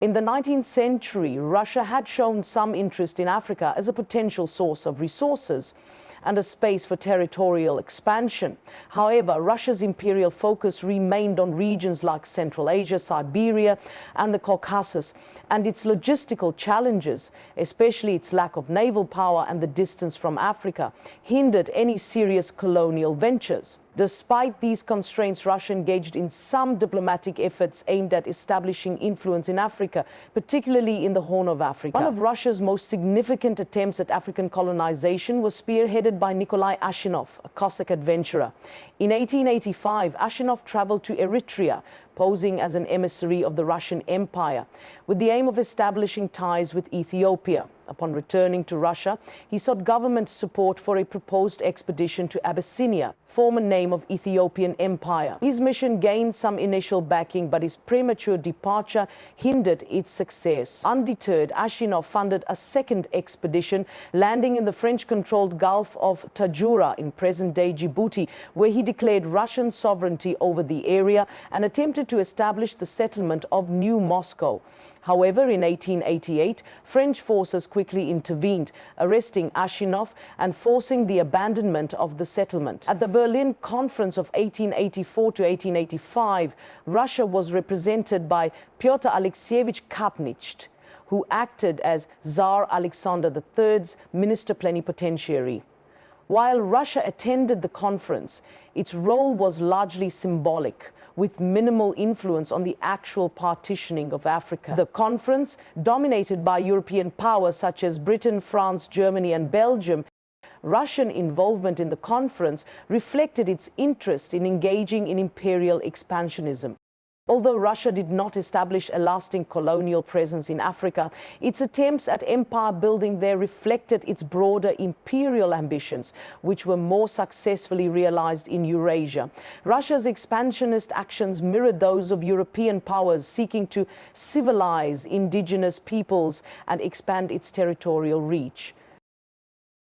In the 19th century, Russia had shown some interest in Africa as a potential source of resources and a space for territorial expansion. However, Russia's imperial focus remained on regions like Central Asia, Siberia, and the Caucasus, and its logistical challenges, especially its lack of naval power and the distance from Africa, hindered any serious colonial ventures. Despite these constraints, Russia engaged in some diplomatic efforts aimed at establishing influence in Africa, particularly in the Horn of Africa. One of Russia's most significant attempts at African colonization was spearheaded by Nikolai Ashinov, a Cossack adventurer. In 1885, Ashinov traveled to Eritrea, posing as an emissary of the Russian Empire, with the aim of establishing ties with Ethiopia. Upon returning to Russia, he sought government support for a proposed expedition to Abyssinia, former name of Ethiopian Empire. His mission gained some initial backing, but his premature departure hindered its success. Undeterred, Ashinov funded a second expedition, landing in the French-controlled Gulf of Tajura in present-day Djibouti, where he declared Russian sovereignty over the area and attempted to establish the settlement of New Moscow. However, in 1888, French forces quickly intervened, arresting Ashinov and forcing the abandonment of the settlement. At the Berlin Conference of 1884 to 1885, Russia was represented by Pyotr Alexeyevich Kapnitsch, who acted as Tsar Alexander III's minister plenipotentiary. While Russia attended the conference, its role was largely symbolic, with minimal influence on the actual partitioning of Africa. The conference, dominated by European powers such as Britain, France, Germany, and Belgium, Russian involvement in the conference reflected its interest in engaging in imperial expansionism. Although Russia did not establish a lasting colonial presence in Africa, its attempts at empire building there reflected its broader imperial ambitions, which were more successfully realized in Eurasia. Russia's expansionist actions mirrored those of European powers seeking to civilize indigenous peoples and expand its territorial reach.